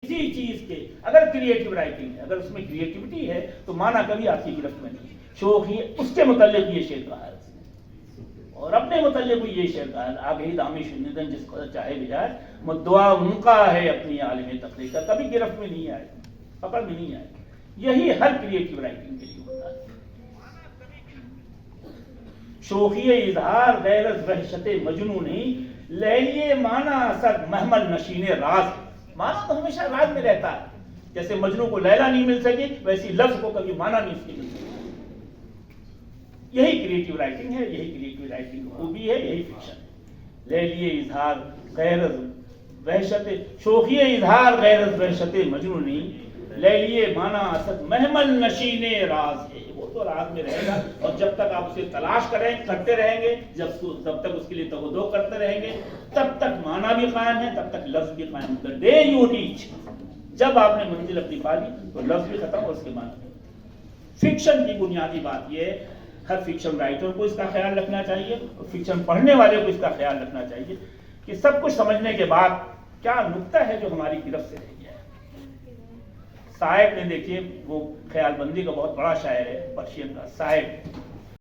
किसी चीज के अगर क्रिएटिव राइटिंग है, अगर उसमें क्रिएटिविटी है तो माना कभी आपकी गिरफ्त में नहीं। शौक ही उसके मुतल्लिक ये शेर कहा है और अपने मुतल्लिक भी ये शेर कहा है, आगे ही दामी शुनिदन जिसको चाहे बिजाय मुद्दुआ उनका है अपनी आलिम तकरीर का, कभी गिरफ्त में नहीं आए, पकड़ में नहीं आए। यही हर क्रिएटिव राइटिंग के लिए होता है। शोखिए इजहार गैरत वहशत मजनूनी लैलिए माना असद महमल नशीने राज। माना तो हमेशा राज में रहता है, जैसे मजनू को लैला नहीं मिल सकी वैसी लफ्ज को कभी माना नहीं उसकी मिल सकी। यही क्रिएटिव राइटिंग है, यही क्रिएटिव राइटिंग की खूबी है, यही फिक्शन है। लैलिए इजहार गैरत वहशत शोखिए इजहार गैरत वहशत मजनूनी लैलिए माना असद महमल नशीने राज है। वो तो राज में रहेगा और जब तक आप उसे तलाश करते रहेंगे, जब तक उसके लिए तवज्जो करते रहेंगे, तब तक माना भी कायम है, तब तक लफ्ज भी कायम। द डे यू रीच, जब आपने मंजिल अपनी पा ली तो लफ्ज भी खत्म और उसके माना। फिक्शन की बुनियादी बात यह है, हर फिक्शन राइटर को इसका ख्याल रखना चाहिए और फिक्शन पढ़ने वाले को इसका ख्याल रखना चाहिए कि सब कुछ समझने के बाद क्या नुक्ता है जो हमारी गिरफ्त से रह गया है। साइब ने देखिए, वो ख्यालबंदी का बहुत बड़ा शायर है, पर्शियन का साइब।